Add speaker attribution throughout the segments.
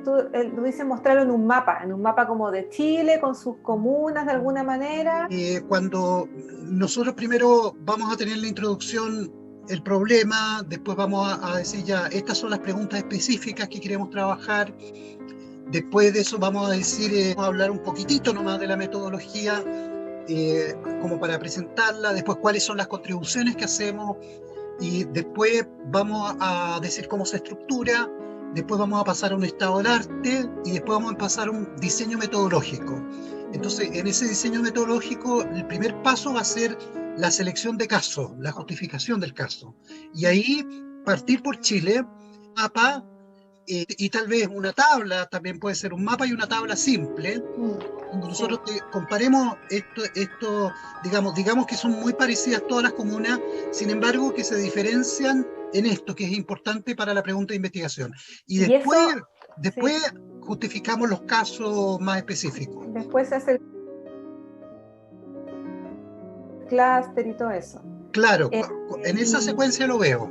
Speaker 1: tú dices mostrarlo en un mapa como de Chile, con sus comunas de alguna manera.
Speaker 2: Cuando nosotros primero vamos a tener la introducción, el problema, después vamos a decir ya, estas son las preguntas específicas que queremos trabajar. Después de eso vamos a decir, vamos a hablar un poquitito nomás de la metodología, como para presentarla, después cuáles son las contribuciones que hacemos, y después vamos a decir cómo se estructura, después vamos a pasar a un estado del arte y después vamos a pasar a un diseño metodológico. Entonces, en ese diseño metodológico, el primer paso va a ser la selección de casos, la justificación del caso. Y ahí partir por Chile, mapa, y tal vez una tabla, también puede ser un mapa y una tabla simple. Cuando nosotros comparemos esto digamos que son muy parecidas todas las comunas, sin embargo que se diferencian en esto, que es importante para la pregunta de investigación. Y después justificamos los casos más específicos.
Speaker 1: Después se hace el clúster y todo eso.
Speaker 2: Claro, en esa secuencia lo veo.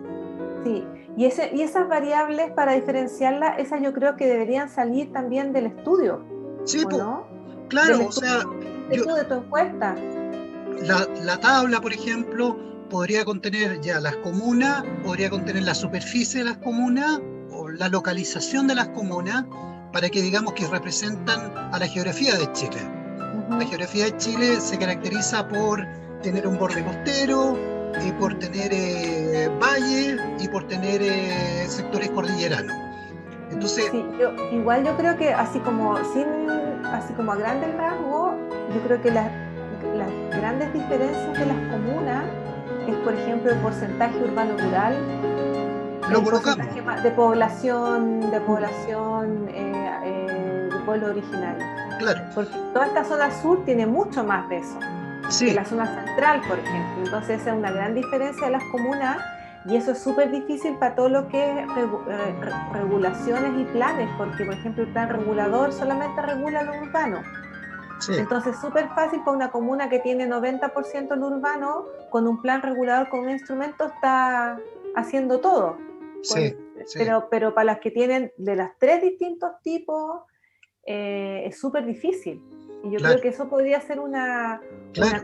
Speaker 1: Sí, y esas variables, para diferenciarlas, esas yo creo que deberían salir también del estudio.
Speaker 2: Sí,
Speaker 1: ¿no?
Speaker 2: Claro, o sea,
Speaker 1: de tu encuesta.
Speaker 2: La tabla, por ejemplo, podría contener ya las comunas, podría contener la superficie de las comunas o la localización de las comunas, para que digamos que representan a la geografía de Chile. La geografía de Chile se caracteriza por tener un borde costero, por tener valles y por tener sectores cordilleranos. Entonces,
Speaker 1: sí, yo creo que así como a grandes rasgos, yo creo que las grandes diferencias de las comunas es, por ejemplo, el porcentaje urbano-rural, el porcentaje de población de pueblo originario.
Speaker 2: Claro.
Speaker 1: Porque toda esta zona sur tiene mucho más de eso que la zona central, por ejemplo. Entonces esa es una gran diferencia de las comunas, y eso es súper difícil para todo lo que es regulaciones y planes, porque, por ejemplo, el plan regulador solamente regula lo urbano. Sí. Entonces, súper fácil para una comuna que tiene 90% lo urbano, con un plan regulador, con un instrumento, está haciendo todo.
Speaker 2: Sí,
Speaker 1: pero para las que tienen de las tres distintos tipos, es súper difícil. Y yo creo que eso podría ser una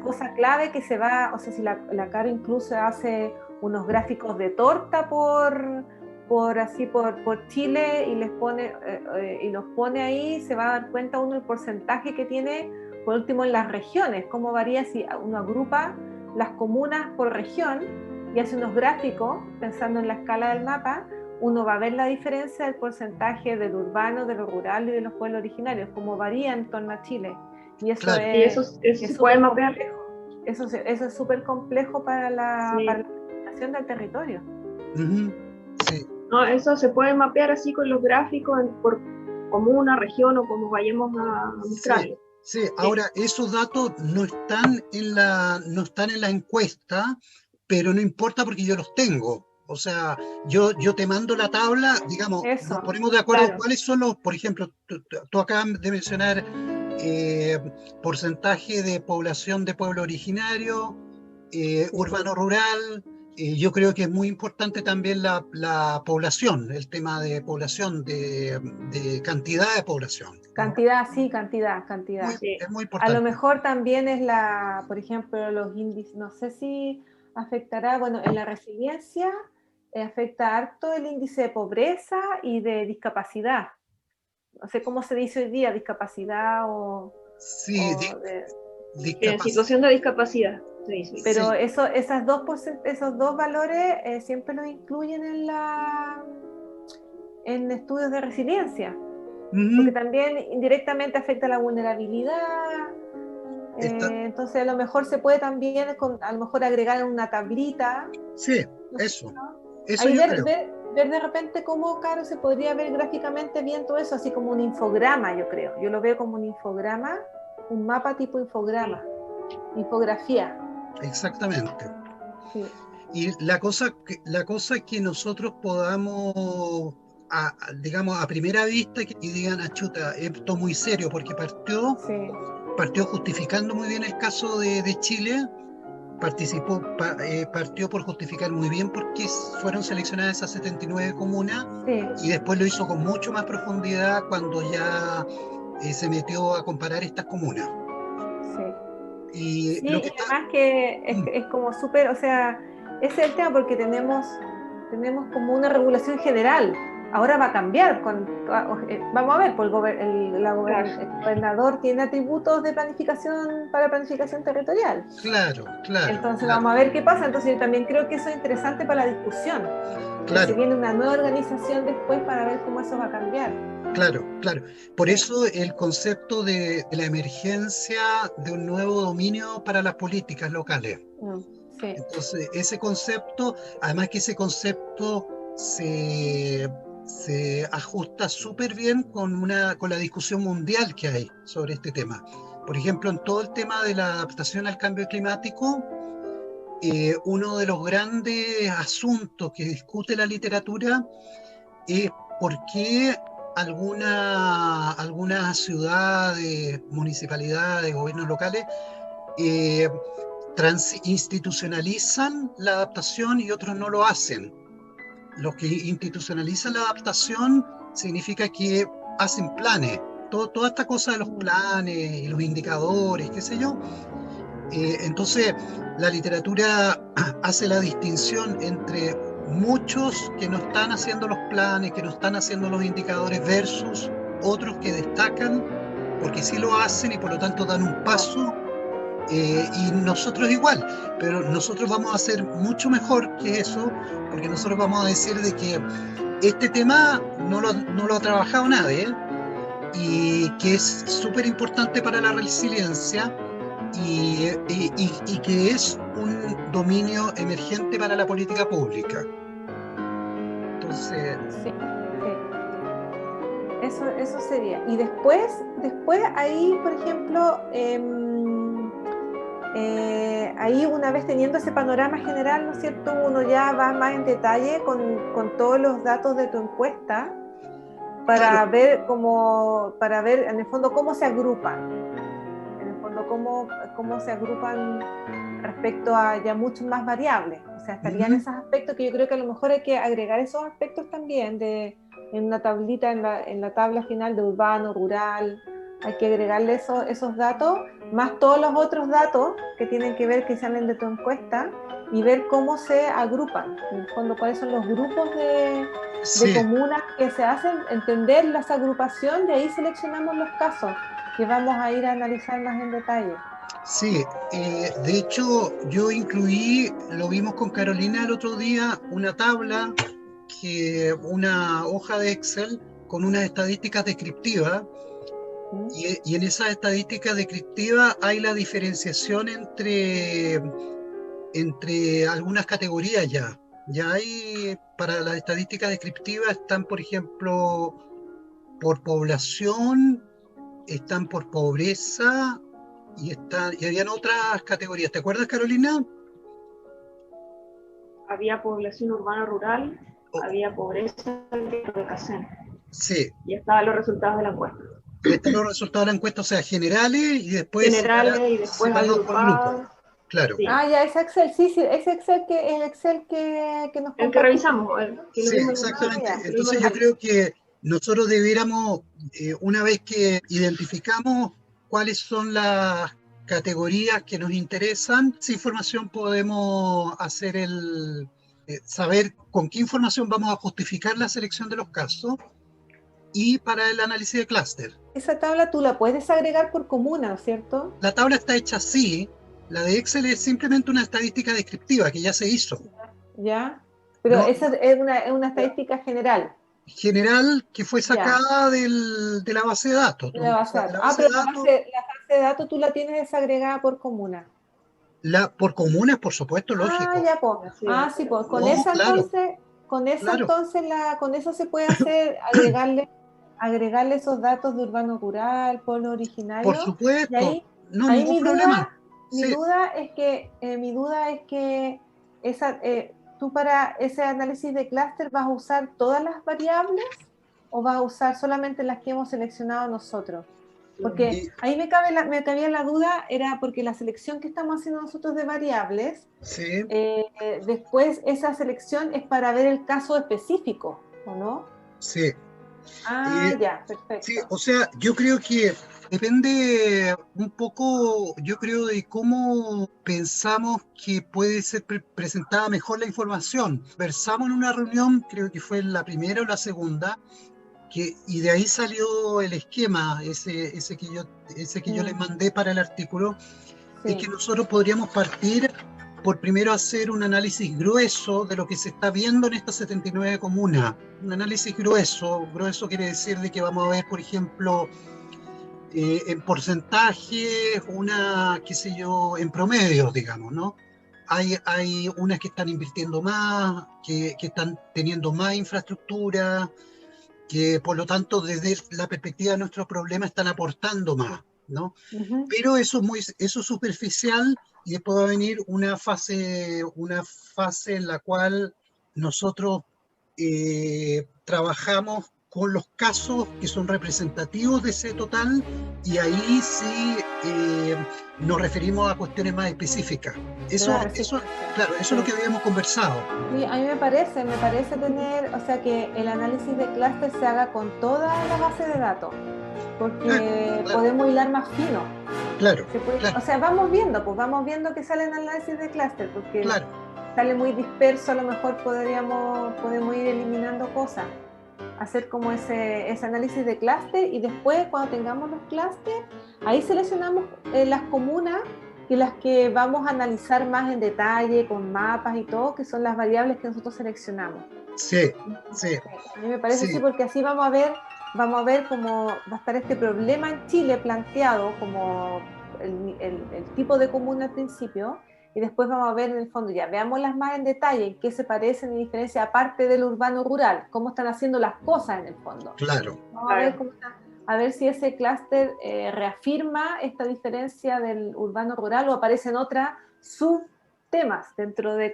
Speaker 1: cosa clave que se va, o sea, si la Caro incluso hace unos gráficos de torta por Chile y les pone y los pone ahí, se va a dar cuenta uno el porcentaje que tiene, por último, en las regiones, cómo varía si uno agrupa las comunas por región y hace unos gráficos pensando en la escala del mapa. Uno va a ver la diferencia del porcentaje del urbano, de lo rural y de los pueblos originarios, cómo varía en torno a Chile. Y eso es súper complejo. Eso es súper complejo para la planificación del territorio.
Speaker 2: Sí.
Speaker 3: No, eso se puede mapear así con los gráficos por comuna, región, o como vayamos a mostrarlo.
Speaker 2: Sí, ahora esos datos no están en la encuesta, pero no importa porque yo los tengo. O sea, yo te mando la tabla, digamos, nos ponemos de acuerdo cuáles son los, por ejemplo, tú acabas de mencionar porcentaje de población de pueblo originario, urbano-rural. Yo creo que es muy importante también la población, el tema de población, de cantidad de población.
Speaker 1: Cantidad, sí, cantidad.
Speaker 2: Es muy importante.
Speaker 1: A lo mejor también es por ejemplo, los índices, no sé si afectará, bueno, en la resiliencia afecta harto el índice de pobreza y de discapacidad. No sé cómo se dice hoy día, discapacidad o...
Speaker 2: Sí,
Speaker 3: situación de discapacidad. Sí.
Speaker 1: Pero esos dos valores siempre los incluyen en estudios de resiliencia, porque también indirectamente afecta la vulnerabilidad. Entonces a lo mejor se puede también a lo mejor agregar en una tablita.
Speaker 2: Sí, eso.
Speaker 1: ¿No?
Speaker 2: Eso
Speaker 1: ahí
Speaker 2: yo creo.
Speaker 1: Ver de repente cómo, Caro, se podría ver gráficamente bien todo eso, así como un infograma, yo creo. Yo lo veo como un infograma, un mapa tipo infograma, infografía.
Speaker 2: Exactamente.
Speaker 1: Sí.
Speaker 2: Y la cosa es que nosotros podamos, digamos, a primera vista, que digan, chuta, esto es muy serio, porque partió justificando muy bien el caso de Chile, partió por justificar muy bien por qué fueron seleccionadas esas 79 comunas,
Speaker 1: Sí,
Speaker 2: y después lo hizo con mucho más profundidad cuando ya se metió a comparar estas comunas.
Speaker 1: sí.
Speaker 2: Y
Speaker 1: Sí,
Speaker 2: lo que
Speaker 1: y
Speaker 2: está...
Speaker 1: además que es como súper, o sea, ese es el tema porque tenemos como una regulación general. Ahora va a cambiar. Vamos a ver, pues
Speaker 3: Claro.
Speaker 1: el gobernador tiene atributos de planificación para planificación territorial.
Speaker 2: Claro, claro,
Speaker 1: Entonces
Speaker 2: claro,
Speaker 1: vamos a ver qué pasa. Entonces yo también creo que eso es interesante para la discusión, que se
Speaker 2: claro.
Speaker 1: viene una nueva organización después para ver cómo eso va a cambiar.
Speaker 2: Claro, claro. Por
Speaker 1: Sí,
Speaker 2: eso el concepto de la emergencia de un nuevo dominio para las políticas locales.
Speaker 1: mm, sí,
Speaker 2: Entonces, ese concepto, además que ese concepto se ajusta súper bien con la discusión mundial que hay sobre este tema. Por ejemplo, en todo el tema de la adaptación al cambio climático, uno de los grandes asuntos que discute la literatura es por qué algunas ciudades, municipalidades, gobiernos locales eh, institucionalizan la adaptación y otros no lo hacen. Los que institucionalizan la adaptación significa que hacen planes. Toda esta cosa de los planes y los indicadores, qué sé yo. Entonces, la literatura hace la distinción entre muchos que no están haciendo los planes, que no están haciendo los indicadores, versus otros que destacan porque sí lo hacen y por lo tanto dan un
Speaker 1: claro.
Speaker 2: paso, y nosotros igual, pero nosotros vamos a hacer mucho mejor que eso, porque nosotros vamos a decir de que este tema no lo ha trabajado nadie, y que es súper importante para la resiliencia, y que es un dominio emergente para la política pública. Entonces,
Speaker 1: Sí, sí. Eso sería. Y después ahí, por ejemplo, ahí una vez teniendo ese panorama general, ¿no es cierto? Uno ya va más en detalle con todos los datos de tu encuesta
Speaker 2: claro,
Speaker 1: para ver en el fondo cómo se agrupan. En el fondo cómo se agrupan respecto a ya muchos más variables. O sea, estarían
Speaker 2: ujú,
Speaker 1: esos aspectos que yo creo que a lo mejor hay que agregar esos aspectos también en una tablita, en la tabla final de urbano, rural. Hay que agregarle esos datos, más todos los otros datos que tienen que ver, que salen de tu encuesta, y ver cómo se agrupan. En el fondo, cuáles son los grupos de
Speaker 2: sí,
Speaker 1: comunas que se hacen, entender las agrupación, de ahí seleccionamos los casos que vamos a ir a analizar más en detalle.
Speaker 2: sí. De hecho, yo incluí, lo vimos con Carolina el otro día, una tabla, una hoja de Excel con unas estadísticas descriptivas,
Speaker 1: ¿Mm?
Speaker 2: y en esas estadísticas descriptivas hay la diferenciación entre algunas categorías ya. Ya hay, para las estadísticas descriptivas están, por ejemplo, por población, están por pobreza, y habían otras categorías. ¿Te acuerdas, Carolina?
Speaker 3: Había población urbana rural,
Speaker 2: Oh,
Speaker 3: había pobreza de CACEN.
Speaker 2: sí,
Speaker 3: Y estaban los resultados de la encuesta.
Speaker 2: y están los resultados de la encuesta, o sea, generales y después
Speaker 3: Generales y después
Speaker 2: separados por grupo.
Speaker 3: agrupadas.
Speaker 2: Claro.
Speaker 3: Sí.
Speaker 1: Ah, ya, ese Excel, sí, sí, ese Excel el Excel que nos
Speaker 3: El que
Speaker 1: compartiste.
Speaker 3: revisamos, el que lo
Speaker 2: Sí,
Speaker 3: vimos,
Speaker 1: Ah,
Speaker 2: exactamente.
Speaker 1: ya.
Speaker 3: que lo vimos
Speaker 2: Entonces
Speaker 3: el
Speaker 2: yo
Speaker 3: martes.
Speaker 2: creo que nosotros debiéramos, una vez que identificamos cuáles son las categorías que nos interesan, esa información podemos saber con qué información vamos a justificar la selección de los casos y para el análisis de clúster.
Speaker 1: Esa tabla tú la puedes desagregar por comuna, ¿no es cierto?
Speaker 2: La tabla está hecha así, la de Excel es simplemente una estadística descriptiva que ya se hizo.
Speaker 1: ¿Ya? Pero
Speaker 2: No,
Speaker 1: esa es una estadística general.
Speaker 2: general, que fue
Speaker 1: Ya,
Speaker 2: sacada de la base de datos.
Speaker 1: de la
Speaker 2: O
Speaker 1: base
Speaker 2: sea,
Speaker 1: de
Speaker 2: de la
Speaker 1: datos. Ah,
Speaker 2: base de
Speaker 1: pero
Speaker 2: datos,
Speaker 1: la base de datos tú la tienes desagregada por comuna.
Speaker 2: por comunas, por supuesto,
Speaker 1: Ah,
Speaker 2: lógico.
Speaker 1: ya, pues.
Speaker 3: Así
Speaker 1: Ah,
Speaker 3: es.
Speaker 1: sí, pues.
Speaker 2: No, claro, claro,
Speaker 1: Con eso se puede hacer, agregarle esos datos de urbano rural, pueblo
Speaker 2: por
Speaker 1: originario. Y
Speaker 2: supuesto, no,
Speaker 1: ahí
Speaker 2: ningún problema.
Speaker 1: mi
Speaker 2: Sí,
Speaker 1: duda es que tú para ese análisis de clúster vas a usar todas las variables o vas a usar solamente las que hemos seleccionado nosotros. Porque ahí me cabía la duda, era porque la selección que estamos haciendo nosotros de variables,
Speaker 2: Sí.
Speaker 1: después esa selección es para ver el caso específico, ¿o no?
Speaker 2: Sí.
Speaker 1: Ya,
Speaker 2: Sí,
Speaker 1: perfecto.
Speaker 2: o sea, yo creo que depende un poco, yo creo, de cómo pensamos que puede ser presentada mejor la información. Conversamos en una reunión, creo que fue la primera o la segunda, y de ahí salió el esquema, ese que yo les mandé para el artículo, es que
Speaker 1: Sí.
Speaker 2: nosotros podríamos partir por primero hacer un análisis grueso de lo que se está viendo en estas 79 comunas. Un análisis grueso quiere decir de que vamos a ver, por ejemplo, en porcentaje, qué sé yo, en promedio, digamos, ¿no? Hay unas que están invirtiendo más, que están teniendo más infraestructura, que por lo tanto desde la perspectiva de nuestro problema están aportando más, ¿no?
Speaker 1: Uh-huh.
Speaker 2: Pero eso es superficial y después va a venir una fase en la cual nosotros trabajamos con los casos que son representativos de ese total y ahí sí nos referimos a cuestiones más específicas.
Speaker 1: Claro, sí.
Speaker 2: Claro, eso es lo que habíamos conversado.
Speaker 1: Sí, a mí me parece tener, o sea, que el análisis de clúster se haga con toda la base de datos, porque
Speaker 2: Claro,
Speaker 1: podemos hilar más fino.
Speaker 2: claro,
Speaker 1: O sea, vamos viendo que sale el análisis de clúster, porque
Speaker 2: claro.
Speaker 1: sale muy disperso, a lo mejor podemos ir eliminando cosas, hacer como ese análisis de clúster y después cuando tengamos los clústeres, ahí seleccionamos las comunas y las que vamos a analizar más en detalle, con mapas y todo, que son las variables que nosotros seleccionamos.
Speaker 2: Sí, sí,
Speaker 1: a mí me parece
Speaker 2: sí.
Speaker 1: porque así vamos a ver cómo va a estar este problema en Chile planteado como el tipo de comuna al principio, y después vamos a ver en el fondo, ya veámoslas más en detalle, en qué se parecen y diferencia aparte del urbano rural, cómo están haciendo las cosas en el fondo.
Speaker 2: Claro.
Speaker 1: Vamos a ver cómo está, a ver si ese clúster reafirma esta diferencia del urbano rural o aparecen otras subtemas dentro de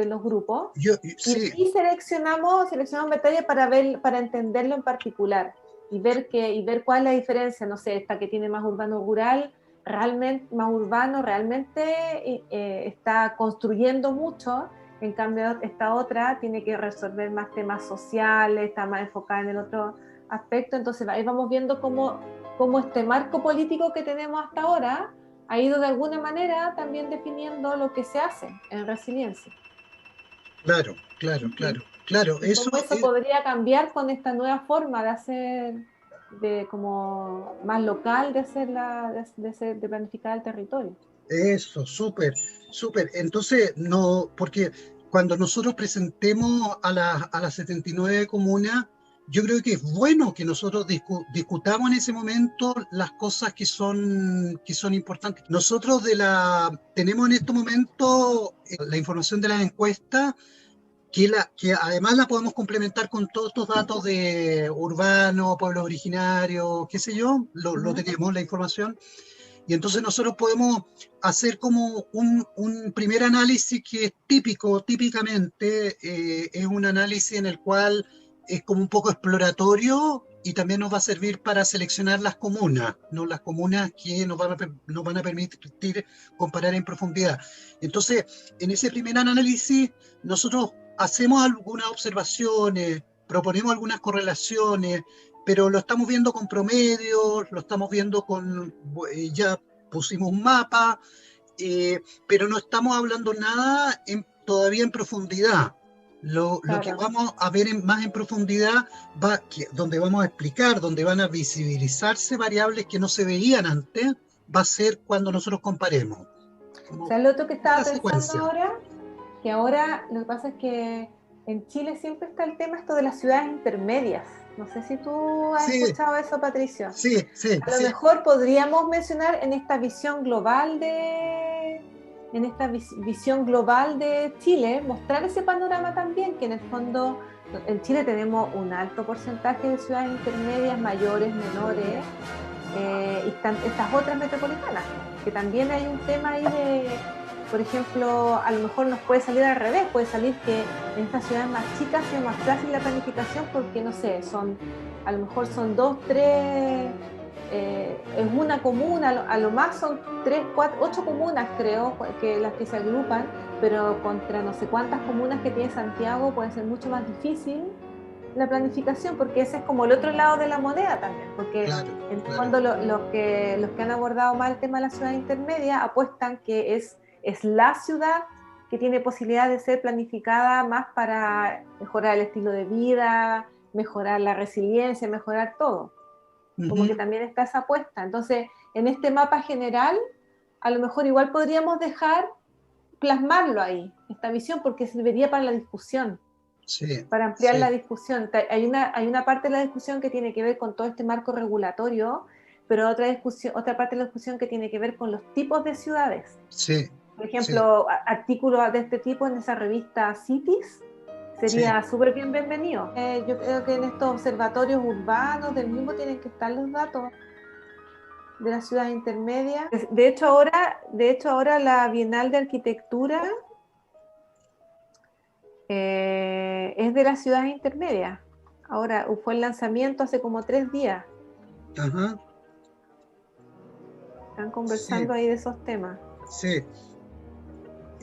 Speaker 1: los grupos.
Speaker 2: Sí.
Speaker 1: Y seleccionamos detalle para entenderlo en particular y ver cuál es la diferencia, no sé, esta que tiene más urbano rural, realmente está construyendo mucho, en cambio esta otra tiene que resolver más temas sociales, está más enfocada en el otro aspecto, entonces ahí vamos viendo cómo este marco político que tenemos hasta ahora ha ido de alguna manera también definiendo lo que se hace en resiliencia.
Speaker 2: Claro.
Speaker 1: ¿Y cómo eso podría cambiar con esta nueva forma de hacer, como más local, de planificar el territorio?
Speaker 2: Eso, súper. Entonces, no, porque cuando nosotros presentemos a las 79 comunas, yo creo que es bueno que nosotros discutamos en ese momento las cosas que son importantes. Nosotros tenemos en este momento la información de las encuestas, que además la podemos complementar con todos estos datos de urbano, pueblos originarios, qué sé yo, lo tenemos, la información. Y entonces nosotros podemos hacer como un primer análisis que es típicamente es un análisis en el cual es como un poco exploratorio y también nos va a servir para seleccionar las comunas, ¿no? Las comunas que nos van a permitir comparar en profundidad. Entonces, en ese primer análisis, nosotros hacemos algunas observaciones, proponemos algunas correlaciones, pero lo estamos viendo con promedios, lo estamos viendo ya pusimos un mapa, pero no estamos hablando nada todavía en profundidad. Lo que vamos a ver más en profundidad, donde vamos a explicar, donde van a visibilizarse variables que no se veían antes, va a ser cuando nosotros comparemos.
Speaker 1: O sea, lo otro que estaba pensando ahora, que ahora lo que pasa es que en Chile siempre está el tema esto de las ciudades intermedias. No sé si tú has escuchado eso, Patricio.
Speaker 2: Sí.
Speaker 1: A lo mejor podríamos mencionar en esta visión global de Chile, mostrar ese panorama también, que en el fondo en Chile tenemos un alto porcentaje de ciudades intermedias, mayores, menores, y están estas otras metropolitanas, que también hay un tema ahí por ejemplo, a lo mejor nos puede salir al revés, puede salir que en estas ciudades más chicas sea más fácil la planificación porque, no sé, a lo mejor son 2, 3 es una comuna, a lo más son 3, 4, 8 comunas creo, que las que se agrupan, pero contra no sé cuántas comunas que tiene Santiago puede ser mucho más difícil la planificación, porque ese es como el otro lado de la moneda también, porque
Speaker 2: Claro,
Speaker 1: en el
Speaker 2: claro.
Speaker 1: fondo los que han abordado más el tema de la ciudad intermedia apuestan que es la ciudad que tiene posibilidad de ser planificada más para mejorar el estilo de vida, mejorar la resiliencia, mejorar todo. Como que también está esa apuesta. Entonces, en este mapa general, a lo mejor igual podríamos dejar plasmarlo ahí, esta visión, porque serviría para la discusión,
Speaker 2: Sí,
Speaker 1: para ampliar
Speaker 2: sí,
Speaker 1: la discusión. Hay una parte de la discusión que tiene que ver con todo este marco regulatorio, pero otra parte de la discusión que tiene que ver con los tipos de ciudades.
Speaker 2: sí,
Speaker 1: Por
Speaker 2: sí,
Speaker 1: ejemplo, artículos de este tipo en esa revista Cities sería súper bienvenido. Yo creo que en estos observatorios urbanos del mismo tienen que estar los datos de la ciudad intermedia. De hecho, ahora la Bienal de Arquitectura es de la ciudad intermedia. Ahora fue el lanzamiento hace como 3 días.
Speaker 2: ajá,
Speaker 1: Están
Speaker 2: sí,
Speaker 1: conversando ahí de esos temas.
Speaker 2: sí.